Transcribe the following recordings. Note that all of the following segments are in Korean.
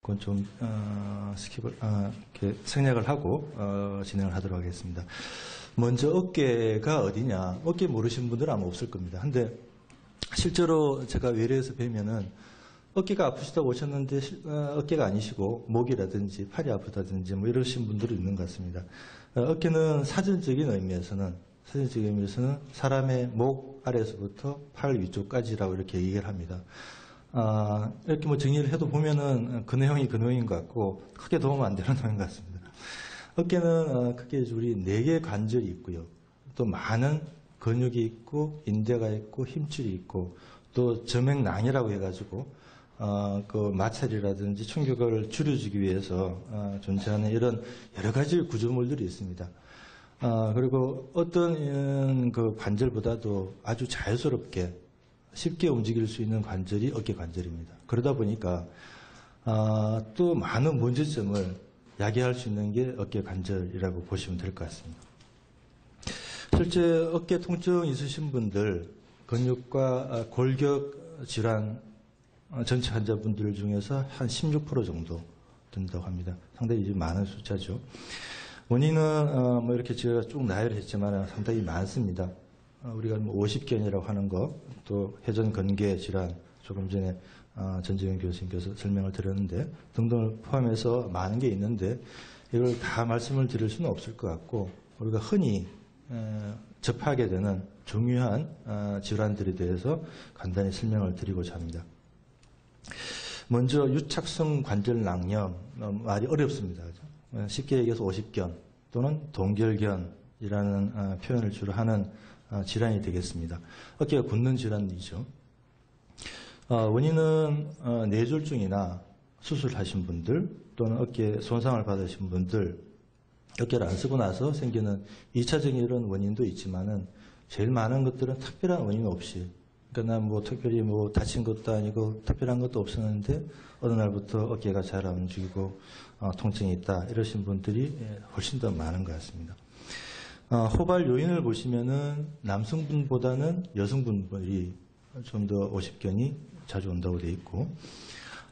그건 좀 이렇게 생략을 하고 진행을 하도록 하겠습니다. 먼저 어깨가 어디냐? 어깨 모르시는 분들은 아마 없을 겁니다. 근데 실제로 제가 외래에서 뵈면은 어깨가 아프시다고 오셨는데 어깨가 아니시고 목이라든지 팔이 아프다든지 뭐 이러신 분들이 있는 것 같습니다. 어깨는 사전적인 의미에서는 사람의 목 아래에서부터 팔 위쪽까지라고 이렇게 얘기를 합니다. 이렇게 뭐 정리를 해도 보면은 그 내용이 그 내용인 것 같고 크게 도움 안 되는 내용인 것 같습니다. 어깨는 크게 우리 4개의 관절이 있고요. 또 많은 근육이 있고 인대가 있고 힘줄이 있고 또 점액낭이라고 해가지고 그 마찰이라든지 충격을 줄여주기 위해서 존재하는 이런 여러 가지 구조물들이 있습니다. 그리고 어떤 그 관절보다도 아주 자연스럽게 쉽게 움직일 수 있는 관절이 어깨 관절입니다. 그러다 보니까 또 많은 문제점을 야기할 수 있는 게 어깨 관절이라고 보시면 될 것 같습니다. 실제 어깨 통증 있으신 분들, 근육과 골격 질환 전체 환자분들 중에서 한 16% 정도 된다고 합니다. 상당히 이제 많은 숫자죠. 원인은 뭐 이렇게 제가 쭉 나열했지만 상당히 많습니다. 우리가 뭐 50견이라고 하는 거, 또 회전근개 질환, 조금 전에 전재경 교수님께서 설명을 드렸는데 등등을 포함해서 많은 게 있는데 이걸 다 말씀을 드릴 수는 없을 것 같고 우리가 흔히 접하게 되는 중요한 질환들에 대해서 간단히 설명을 드리고자 합니다. 먼저 유착성 관절낭염, 말이 어렵습니다. 그렇죠? 쉽게 얘기해서 50견 또는 동결견이라는 표현을 주로 하는 질환이 되겠습니다. 어깨가 굳는 질환이죠. 원인은 뇌졸중이나 수술하신 분들 또는 어깨 손상을 받으신 분들, 어깨를 안 쓰고 나서 생기는 2차적인 이런 원인도 있지만은 제일 많은 것들은 특별한 원인 없이, 그러니까 난 뭐 특별히 뭐 다친 것도 아니고 특별한 것도 없었는데 어느 날부터 어깨가 잘 안 움직이고 통증이 있다 이러신 분들이 훨씬 더 많은 것 같습니다. 호발 요인을 보시면은 남성분보다는 여성분들이 좀 더 50견이 자주 온다고 되어 있고,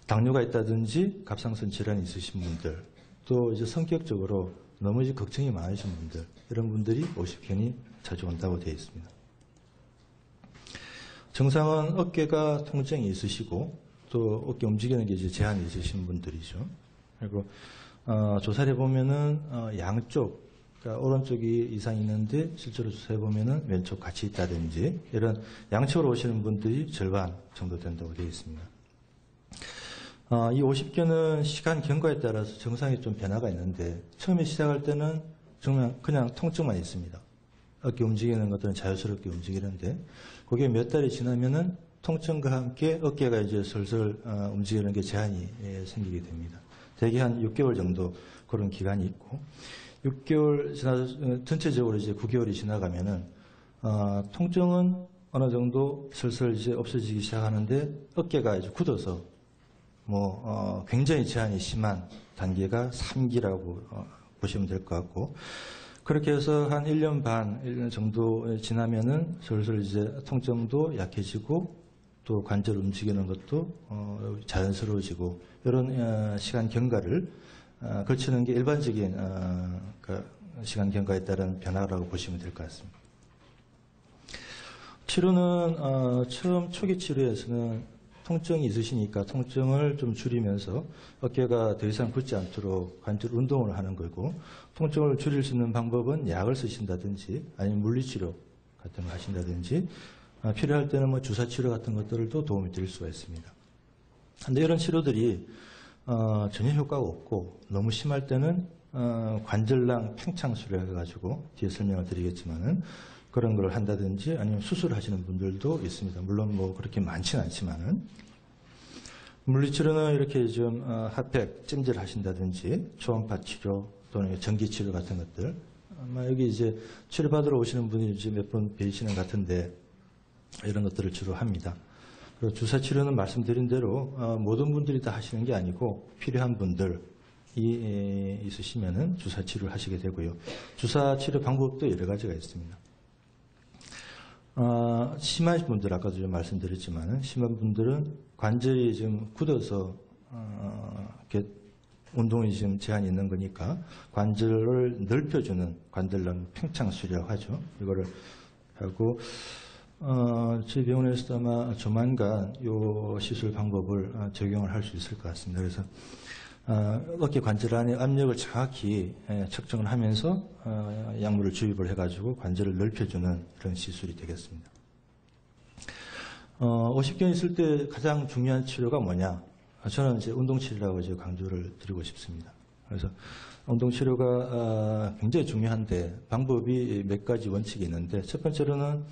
당뇨가 있다든지 갑상선 질환이 있으신 분들, 또 이제 성격적으로 너무 이제 걱정이 많으신 분들, 이런 분들이 50견이 자주 온다고 되어 있습니다. 증상은 어깨가 통증이 있으시고, 또 어깨 움직이는 게 이제 제한이 있으신 분들이죠. 그리고 조사를 해보면은 양쪽, 그러니까 오른쪽이 이상이 있는데 실제로 조사해보면 왼쪽 같이 있다든지 이런 양쪽으로 오시는 분들이 절반 정도 된다고 되어 있습니다. 이 50견은 시간 경과에 따라서 증상이 좀 변화가 있는데 처음에 시작할 때는 정말 그냥 통증만 있습니다. 어깨 움직이는 것들은 자연스럽게 움직이는데 그게 몇 달이 지나면은 통증과 함께 어깨가 이제 슬슬 움직이는 게 제한이 생기게 됩니다. 대개 한 6개월 정도 그런 기간이 있고 6개월 지나서 전체적으로 이제 9개월이 지나가면은 통증은 어느 정도 슬슬 이제 없어지기 시작하는데 어깨가 이제 굳어서 뭐 굉장히 제한이 심한 단계가 3기라고 보시면 될 것 같고, 그렇게 해서 한 1년 반, 1년 정도 지나면은 슬슬 이제 통증도 약해지고 또 관절 움직이는 것도 자연스러워지고 이런 시간 경과를 거치는 게 일반적인 그 시간 경과에 따른 변화라고 보시면 될 것 같습니다. 치료는 처음 초기 치료에서는 통증이 있으시니까 통증을 좀 줄이면서 어깨가 더 이상 굳지 않도록 관절 운동을 하는 거고, 통증을 줄일 수 있는 방법은 약을 쓰신다든지 아니면 물리치료 같은 걸 하신다든지 필요할 때는 뭐 주사치료 같은 것들도 도움이 드릴 수가 있습니다. 그런데 이런 치료들이 전혀 효과가 없고 너무 심할 때는 관절낭 팽창술을 해가지고 뒤에 설명을 드리겠지만은 그런 걸 한다든지 아니면 수술하시는 분들도 있습니다. 물론 뭐 그렇게 많지는 않지만은 물리치료는 이렇게 좀 핫팩 찜질 하신다든지 초음파 치료 또는 전기 치료 같은 것들, 아마 여기 이제 치료받으러 오시는 분이 이제 몇 분 계시는 것 같은데 이런 것들을 주로 합니다. 그리고 주사치료는 말씀드린 대로 모든 분들이 다 하시는 게 아니고 필요한 분들이 있으시면은 주사치료를 하시게 되고요. 주사치료 방법도 여러 가지가 있습니다. 심한 분들, 아까도 좀 말씀드렸지만 심한 분들은 관절이 좀 굳어서 이렇게 운동이 지금 제한이 있는 거니까 관절을 넓혀주는 관절염 팽창술이라고 하죠. 이거를 하고 저희 병원에서도 아마 조만간 이 시술 방법을 적용을 할 수 있을 것 같습니다. 그래서 어깨 관절 안에 압력을 정확히 측정을 하면서 약물을 주입을 해가지고 관절을 넓혀주는 이런 시술이 되겠습니다. 50견 있을 때 가장 중요한 치료가 뭐냐? 저는 이제 운동치료라고 이제 강조를 드리고 싶습니다. 그래서 운동치료가 굉장히 중요한데 방법이 몇 가지 원칙이 있는데 첫 번째로는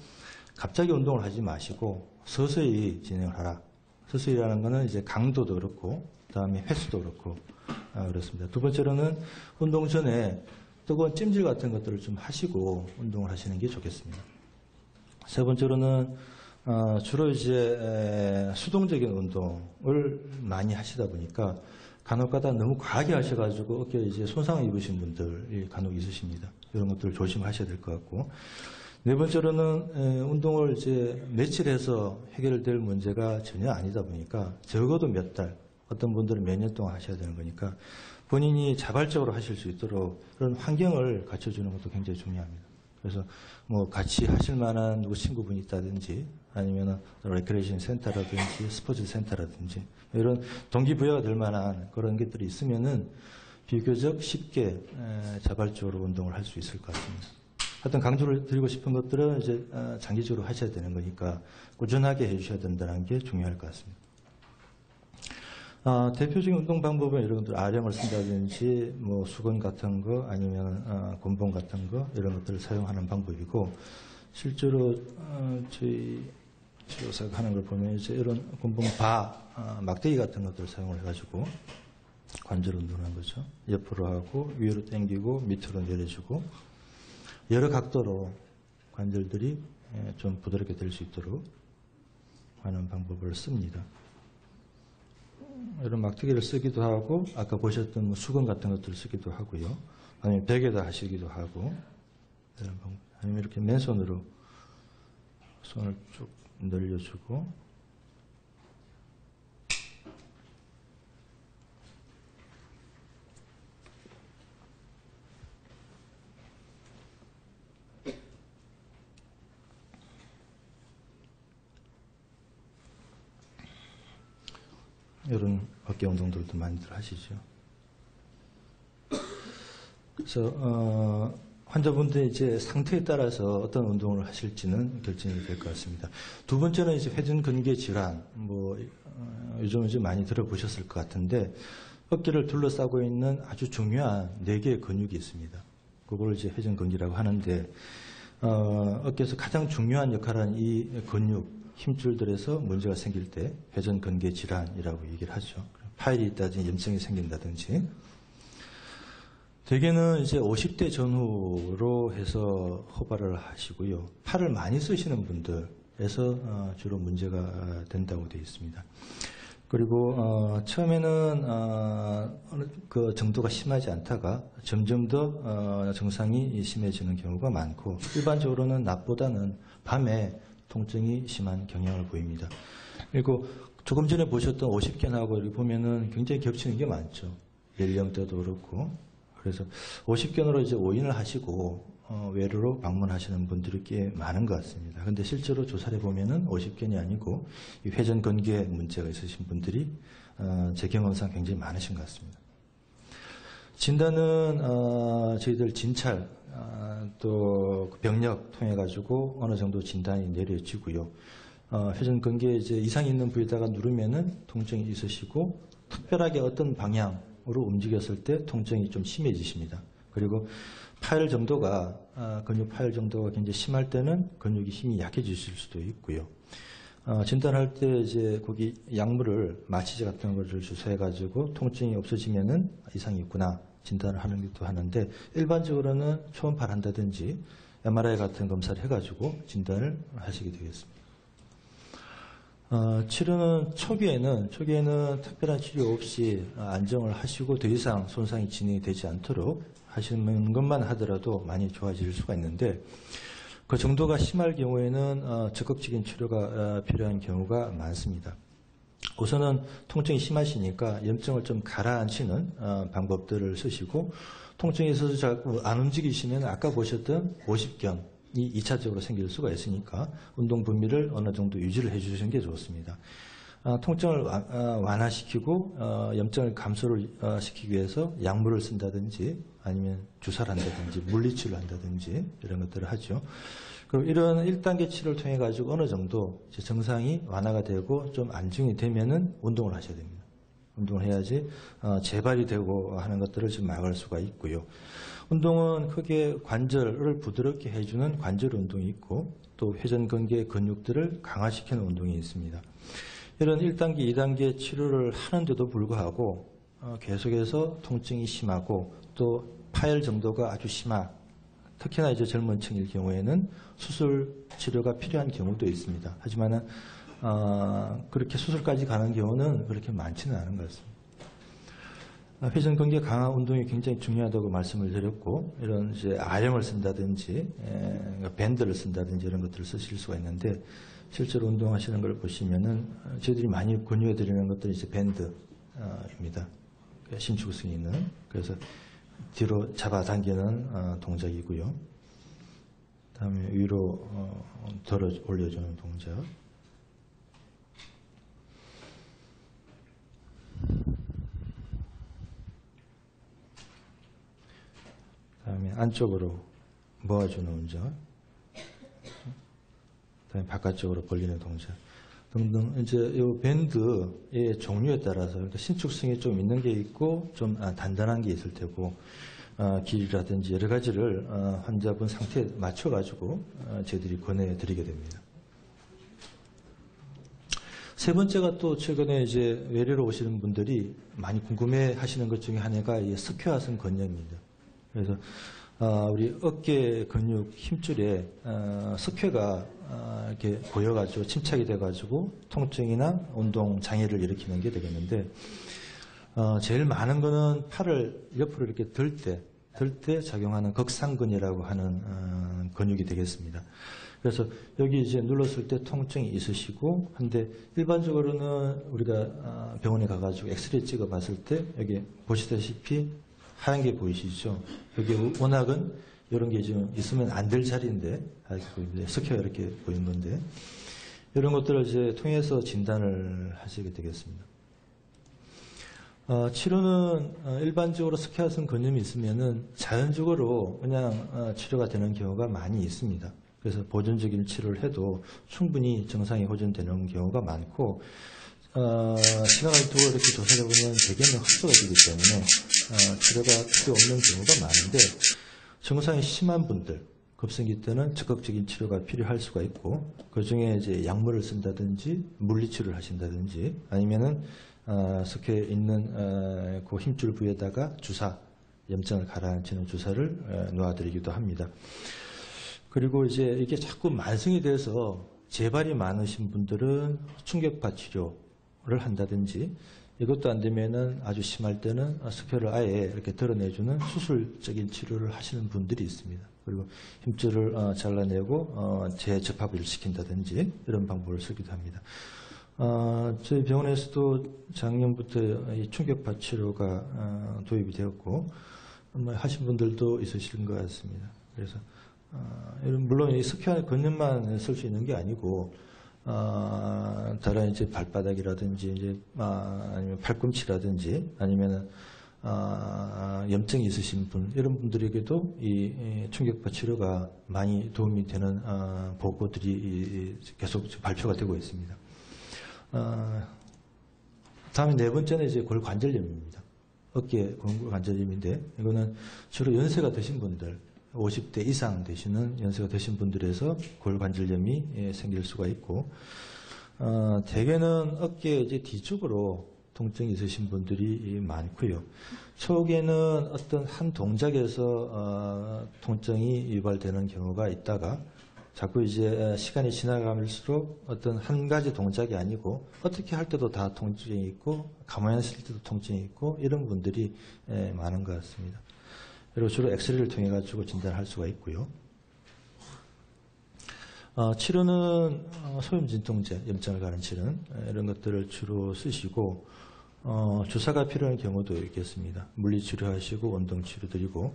갑자기 운동을 하지 마시고 서서히 진행을 하라. 서서히라는 것은 이제 강도도 그렇고 그다음에 횟수도 그렇고 그렇습니다. 두 번째로는 운동 전에 뜨거운 찜질 같은 것들을 좀 하시고 운동을 하시는 게 좋겠습니다. 세 번째로는 주로 이제 수동적인 운동을 많이 하시다 보니까 간혹가다 너무 과하게 하셔가지고 어깨에 이제 손상을 입으신 분들이 간혹 있으십니다. 이런 것들을 조심하셔야 될 것 같고. 네 번째로는 운동을 이제 며칠 해서 해결될 문제가 전혀 아니다 보니까 적어도 몇 달, 어떤 분들은 몇 년 동안 하셔야 되는 거니까 본인이 자발적으로 하실 수 있도록 그런 환경을 갖춰주는 것도 굉장히 중요합니다. 그래서 뭐 같이 하실 만한 누구 친구분이 있다든지 아니면 레크레이션 센터라든지 스포츠 센터라든지 이런 동기부여가 될 만한 그런 것들이 있으면은 비교적 쉽게 자발적으로 운동을 할 수 있을 것 같습니다. 하여튼 강조를 드리고 싶은 것들은 이제 장기적으로 하셔야 되는 거니까 꾸준하게 해주셔야 된다는 게 중요할 것 같습니다. 대표적인 운동 방법은 이런 것들 아령을 쓴다든지 뭐 수건 같은 거 아니면 곤봉 같은 거 이런 것들을 사용하는 방법이고 실제로 저희 치료사가 하는 걸 보면 이제 이런 곤봉 막대기 같은 것들을 사용을 해가지고 관절 운동을 하는 거죠. 옆으로 하고 위로 당기고 밑으로 내려주고 여러 각도로 관절들이 좀 부드럽게 될 수 있도록 하는 방법을 씁니다. 이런 막대기를 쓰기도 하고 아까 보셨던 뭐 수건 같은 것들을 쓰기도 하고요. 아니면 벽에다 하시기도 하고 이런 방법. 아니면 이렇게 맨손으로 손을 쭉 늘려주고 이런 어깨 운동들도 많이들 하시죠. 그래서 환자분들의 이제 상태에 따라서 어떤 운동을 하실지는 결정이 될 것 같습니다. 두 번째는 이제 회전근개 질환, 요즘 이제 많이 들어보셨을 것 같은데 어깨를 둘러싸고 있는 아주 중요한 4개의 근육이 있습니다. 그걸 이제 회전근개라고 하는데 어깨에서 가장 중요한 역할을 하는 이 근육 힘줄들에서 문제가 생길 때 회전근개 질환이라고 얘기를 하죠. 파열이 있다든지 염증이 생긴다든지. 대개는 이제 50대 전후로 해서 호발을 하시고요. 팔을 많이 쓰시는 분들에서 주로 문제가 된다고 되어 있습니다. 그리고 처음에는 그 정도가 심하지 않다가 점점 더 정상이 심해지는 경우가 많고 일반적으로는 낮보다는 밤에 통증이 심한 경향을 보입니다. 그리고 조금 전에 보셨던 50견하고 이렇게 보면은 굉장히 겹치는 게 많죠. 연령대도 그렇고. 그래서 50견으로 이제 오인을 하시고 외로로 방문하시는 분들이 꽤 많은 것 같습니다. 근데 실제로 조사를 해보면은 50견이 아니고 이 회전근개 문제가 있으신 분들이 제 경험상 굉장히 많으신 것 같습니다. 진단은 저희들 진찰 또 병력 통해 가지고 어느 정도 진단이 내려지고요. 회전근개 이제 이상이 있는 부위에다가 누르면은 통증이 있으시고 특별하게 어떤 방향으로 움직였을 때 통증이 좀 심해지십니다. 그리고 파열 정도가 근육 파열 정도가 굉장히 심할 때는 근육이 힘이 약해지실 수도 있고요. 진단할 때 이제 거기 약물을 마취제 같은 것을 주사해 가지고 통증이 없어지면은 이상이 있구나 진단을 하는 것도 하는데 일반적으로는 초음파를 한다든지 MRI 같은 검사를 해가지고 진단을 하시게 되겠습니다. 치료는 초기에는 특별한 치료 없이 안정을 하시고 더 이상 손상이 진행이 되지 않도록 하시는 것만 하더라도 많이 좋아질 수가 있는데 그 정도가 심할 경우에는 적극적인 치료가 필요한 경우가 많습니다. 우선은 통증이 심하시니까 염증을 좀 가라앉히는 방법들을 쓰시고, 통증이 있어서 자꾸 안 움직이시면 아까 보셨던 오십견이 2차적으로 생길 수가 있으니까 운동 범위를 어느 정도 유지를 해주시는 게 좋습니다. 통증을 완화시키고 염증을 감소를 시키기 위해서 약물을 쓴다든지 아니면 주사를 한다든지 물리치료를 한다든지 이런 것들을 하죠. 그럼 이런 1단계 치료를 통해 가지고 어느 정도 증상이 완화가 되고 좀 안정이 되면은 운동을 하셔야 됩니다. 운동을 해야지 재발이 되고 하는 것들을 좀 막을 수가 있고요. 운동은 크게 관절을 부드럽게 해주는 관절 운동이 있고 또 회전근개 근육들을 강화시키는 운동이 있습니다. 이런 1단계, 2단계 치료를 하는데도 불구하고 계속해서 통증이 심하고 또 파열 정도가 아주 특히나 이제 젊은 층일 경우에는 수술 치료가 필요한 경우도 있습니다. 하지만은 그렇게 수술까지 가는 경우는 그렇게 많지는 않은 것 같습니다. 회전근개 강화 운동이 굉장히 중요하다고 말씀을 드렸고, 이런 이제 R형을 쓴다든지 밴드를 쓴다든지 이런 것들을 쓰실 수가 있는데, 실제로 운동하시는 걸 보시면은 저희들이 많이 권유해 드리는 것들이 이제 밴드입니다. 심축성이 있는. 그래서 뒤로 잡아당기는 동작이고요. 다음에 위로 들어 올려주는 동작. 다음에 안쪽으로 모아주는 동작. 그다음에 바깥쪽으로 벌리는 동작 등등. 이제 이 밴드의 종류에 따라서 그러니까 신축성이 좀 있는 게 있고 좀 단단한 게 있을 테고 길이라든지 여러 가지를 환자분 상태에 맞춰 가지고 저희들이 권해드리게 됩니다. 세 번째가 또 최근에 이제 외래로 오시는 분들이 많이 궁금해하시는 것 중에 하나가 이 석회화성 건염입니다. 그래서 우리 어깨 근육 힘줄에 석회가 이렇게 보여가지고 침착이 돼가지고 통증이나 운동 장애를 일으키는 게 되겠는데, 제일 많은 거는 팔을 옆으로 이렇게 들 때 작용하는 극상근이라고 하는 근육이 되겠습니다. 그래서 여기 이제 눌렀을 때 통증이 있으시고, 한데 일반적으로는 우리가 병원에 가가지고 엑스레이 찍어봤을 때 여기 보시다시피 하얀 게 보이시죠? 여기 워낙은 이런 게 좀 있으면 안 될 자리인데, 석회가 이렇게 보이는 건데, 이런 것들을 이제 통해서 진단을 하시게 되겠습니다. 치료는 일반적으로 석회화성 근염이 있으면은 자연적으로 그냥 치료가 되는 경우가 많이 있습니다. 그래서 보존적인 치료를 해도 충분히 정상이 호전되는 경우가 많고, 시간을 두고 이렇게 조사해 보면 대개는 흡수가 되기 때문에 치료가 필요 없는 경우가 많은데, 증상이 심한 분들, 급성기 때는 적극적인 치료가 필요할 수가 있고, 그 중에 이제 약물을 쓴다든지 물리치료를 하신다든지 아니면은 석회에 있는 그 힘줄 부위에다가 염증을 가라앉히는 주사를 놓아드리기도 합니다. 그리고 이제 이게 자꾸 만성이 돼서 재발이 많으신 분들은 충격파 치료를 한다든지, 이것도 안 되면은 아주 심할 때는 석회를 아예 이렇게 드러내주는 수술적인 치료를 하시는 분들이 있습니다. 그리고 힘줄을 잘라내고 재접합을 시킨다든지 이런 방법을 쓰기도 합니다. 저희 병원에서도 작년부터 이 충격파 치료가 도입이 되었고 하신 분들도 있으신 것 같습니다. 그래서 물론 이 석회 근육만 쓸 수 있는 게 아니고 다른 이제 발바닥이라든지 이제 아니면 팔꿈치라든지 아니면 염증이 있으신 분, 이런 분들에게도 이 충격파 치료가 많이 도움이 되는 보고들이 계속 발표가 되고 있습니다. 다음에 네 번째는 이제 골관절염입니다. 어깨 골관절염인데, 이거는 주로 연세가 드신 분들, 50대 이상 되시는 연세가 드신 분들에서 골관절염이 생길 수가 있고, 대개는 어깨 이제 뒤쪽으로 통증이 있으신 분들이 많고요. 초기에는 어떤 한 동작에서 통증이 유발되는 경우가 있다가 자꾸 이제 시간이 지나가면서록 어떤 한 가지 동작이 아니고 어떻게 할 때도 다 통증이 있고 가만히 있을 때도 통증이 있고 이런 분들이 많은 것 같습니다. 그리고 주로 엑스레이를 통해 가지고 진단할 수가 있고요. 치료는 소염 진통제, 염증을 가는 치료는 이런 것들을 주로 쓰시고 주사가 필요한 경우도 있겠습니다. 물리치료하시고 운동치료 드리고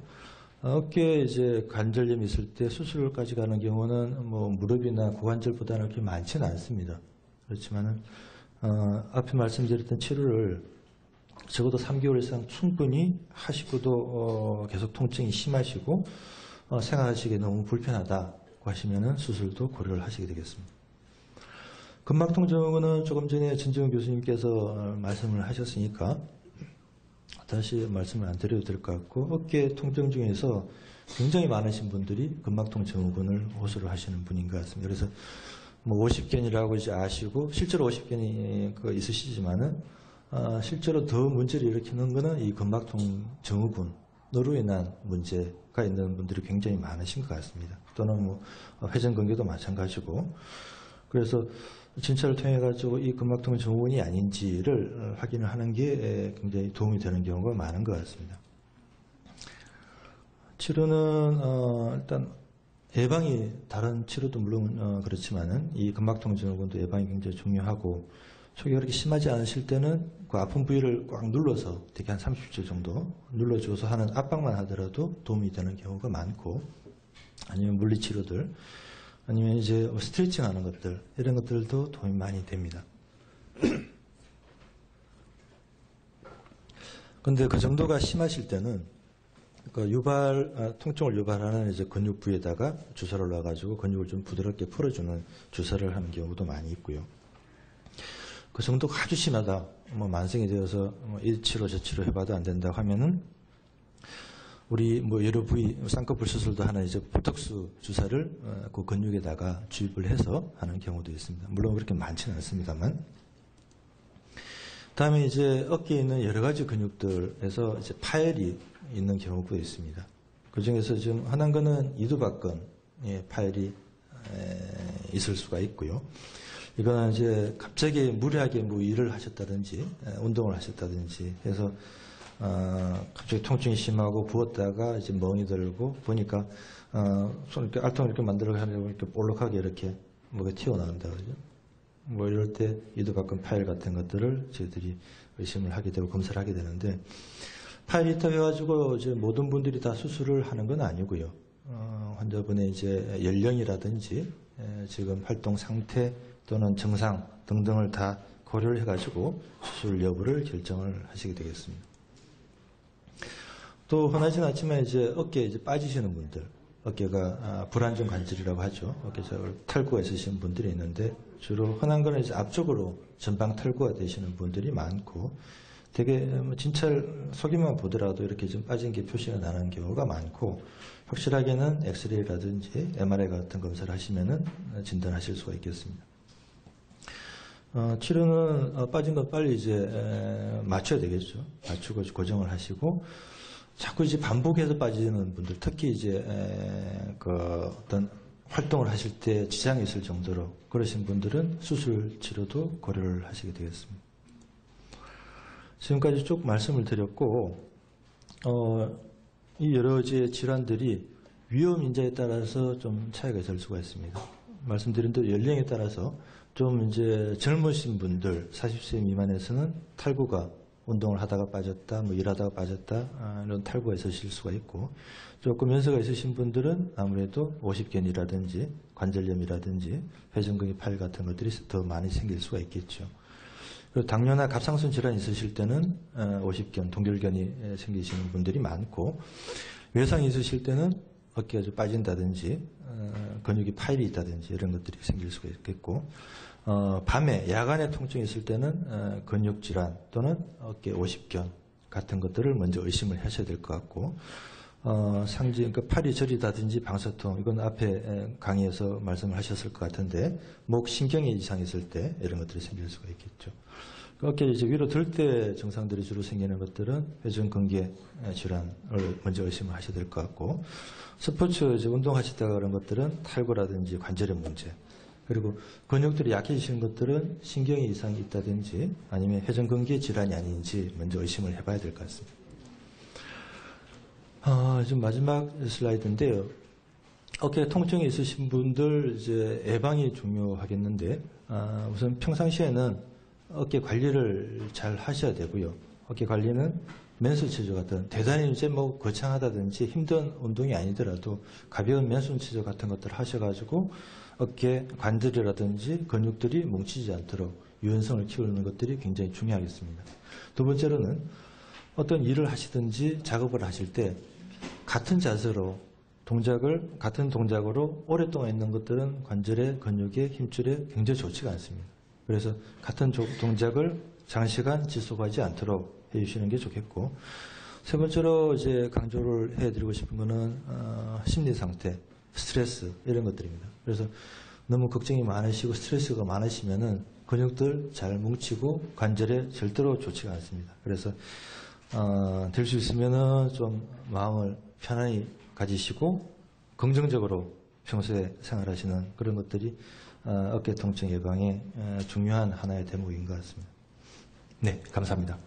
어깨에 이제 관절염이 있을 때 수술까지 가는 경우는 뭐 무릎이나 고관절보다는 그렇게 많지는 않습니다. 그렇지만은 앞에 말씀드렸던 치료를 적어도 3개월 이상 충분히 하시고도 계속 통증이 심하시고 생활하시기에 너무 불편하다고 하시면은 수술도 고려를 하시게 되겠습니다. 근막통 증후군은 조금 전에 진정훈 교수님께서 말씀을 하셨으니까 다시 말씀을 안 드려도 될 것 같고 어깨 통증 중에서 굉장히 많으신 분들이 근막통 증후군을 호소를 하시는 분인 것 같습니다. 그래서 뭐 50견이라고 이제 아시고 실제로 50견이 있으시지만은 실제로 더 문제를 일으키는 것은 이 근막통 증후군으로 인한 문제가 있는 분들이 굉장히 많으신 것 같습니다. 또는 뭐 회전근개도 마찬가지고 그래서 진찰을 통해 가지고 이 근막통 증후군이 아닌지를 확인을 하는 게 굉장히 도움이 되는 경우가 많은 것 같습니다. 치료는 일단 예방이 다른 치료도 물론 그렇지만은 이 근막통 증후군도 예방이 굉장히 중요하고 초기가 그렇게 심하지 않으실 때는 그 아픈 부위를 꽉 눌러서 되게 한 30초 정도 눌러줘서 하는 압박만 하더라도 도움이 되는 경우가 많고 아니면 물리치료들 아니면 이제 스트레칭 하는 것들 이런 것들도 도움이 많이 됩니다. 근데 그 정도가 심하실 때는 그 통증을 유발하는 이제 근육 부위에다가 주사를 놔가지고 근육을 좀 부드럽게 풀어주는 주사를 하는 경우도 많이 있고요. 그 정도가 아주 심하다, 뭐 만성이 되어서 이 치료 저 치료 해봐도 안 된다고 하면은 우리 뭐 여러 부위 쌍꺼풀 수술도 하는 이제 보톡스 주사를 그 근육에다가 주입을 해서 하는 경우도 있습니다. 물론 그렇게 많지는 않습니다만. 다음에 이제 어깨에 있는 여러 가지 근육들에서 이제 파열이 있는 경우도 있습니다. 그 중에서 지금 흔한 거는 이두박근에 파열이 있을 수가 있고요. 이거는 이제 갑자기 무리하게 뭐 일을 하셨다든지 운동을 하셨다든지 해서 갑자기 통증이 심하고 부었다가 이제 멍이 들고 보니까 손 이렇게 알통을 이렇게 만들어 가지고 이렇게 볼록하게 이렇게 뭐가 튀어나온다 그러죠. 뭐 이럴 때 이두박근 파열 같은 것들을 저희들이 의심을 하게 되고 검사를 하게 되는데 파열이 있다고 해가지고 이제 모든 분들이 다 수술을 하는 건 아니고요. 환자분의 이제 연령이라든지 지금 활동 상태 또는 증상 등등을 다 고려를 해가지고 수술 여부를 결정을 하시게 되겠습니다. 또 흔하지는 않지만 이제 어깨에 이제 빠지시는 분들, 어깨가 불안정 관절이라고 하죠. 어깨에 탈구가 있으신 분들이 있는데 주로 흔한 거는 이제 앞쪽으로 전방 탈구가 되시는 분들이 많고 되게 진찰 속이만 보더라도 이렇게 좀 빠진 게 표시가 나는 경우가 많고 확실하게는 엑스레이라든지 MRI 같은 검사를 하시면은 진단하실 수가 있겠습니다. 치료는 빠진 건 빨리 이제 맞춰야 되겠죠. 맞추고 고정을 하시고 자꾸 이제 반복해서 빠지는 분들, 특히 이제 그 어떤 활동을 하실 때 지장이 있을 정도로 그러신 분들은 수술 치료도 고려를 하시게 되겠습니다. 지금까지 쭉 말씀을 드렸고 이 여러 가지 질환들이 위험 인자에 따라서 좀 차이가 있을 수가 있습니다. 말씀드린 대로 연령에 따라서 좀 이제 젊으신 분들 40세 미만에서는 탈구가 운동을 하다가 빠졌다, 뭐 일하다가 빠졌다 이런 탈구가 있으실 수가 있고 조금 연세가 있으신 분들은 아무래도 50견이라든지 관절염이라든지 회전근개 파열 같은 것들이 더 많이 생길 수가 있겠죠. 그리고 당뇨나 갑상선 질환이 있으실 때는 50견, 동결견이 생기시는 분들이 많고 외상이 있으실 때는 어깨가 좀 빠진다든지 근육이 파열이 있다든지 이런 것들이 생길 수가 있겠고 밤에 야간에 통증이 있을 때는 근육질환 또는 어깨 50견 같은 것들을 먼저 의심을 하셔야 될 것 같고 상징 팔이 저리다든지 방사통 이건 앞에 강의에서 말씀을 하셨을 것 같은데 목 신경에 이상이 있을 때 이런 것들이 생길 수가 있겠죠. 어깨 이제 위로 들 때 증상들이 주로 생기는 것들은 회전근개 질환을 먼저 의심을 하셔야 될 것 같고 스포츠 이제 운동하시다가 그런 것들은 탈구라든지 관절의 문제 그리고 근육들이 약해지시는 것들은 신경에 이상이 있다든지 아니면 회전근개 질환이 아닌지 먼저 의심을 해봐야 될 것 같습니다. 지금 마지막 슬라이드인데요. 어깨 통증이 있으신 분들 이제 예방이 중요하겠는데 우선 평상시에는 어깨 관리를 잘 하셔야 되고요. 어깨 관리는 맨손 치조 같은 대단히 이제 뭐 거창하다든지 힘든 운동이 아니더라도 가벼운 맨손 치조 같은 것들을 하셔가지고 어깨 관절이라든지 근육들이 뭉치지 않도록 유연성을 키우는 것들이 굉장히 중요하겠습니다. 두 번째로는 어떤 일을 하시든지 작업을 하실 때 같은 자세로 같은 동작으로 오랫동안 있는 것들은 관절의 근육의 힘줄에 굉장히 좋지가 않습니다. 그래서 같은 동작을 장시간 지속하지 않도록 해주시는 게 좋겠고, 세 번째로 이제 강조를 해드리고 싶은 거는 심리 상태, 스트레스 이런 것들입니다. 그래서 너무 걱정이 많으시고 스트레스가 많으시면은 근육들 잘 뭉치고 관절에 절대로 좋지가 않습니다. 그래서 될 수 있으면은 좀 마음을 편안히 가지시고 긍정적으로 평소에 생활하시는 그런 것들이 어깨 통증 예방에 중요한 하나의 대목인 것 같습니다. 네, 감사합니다.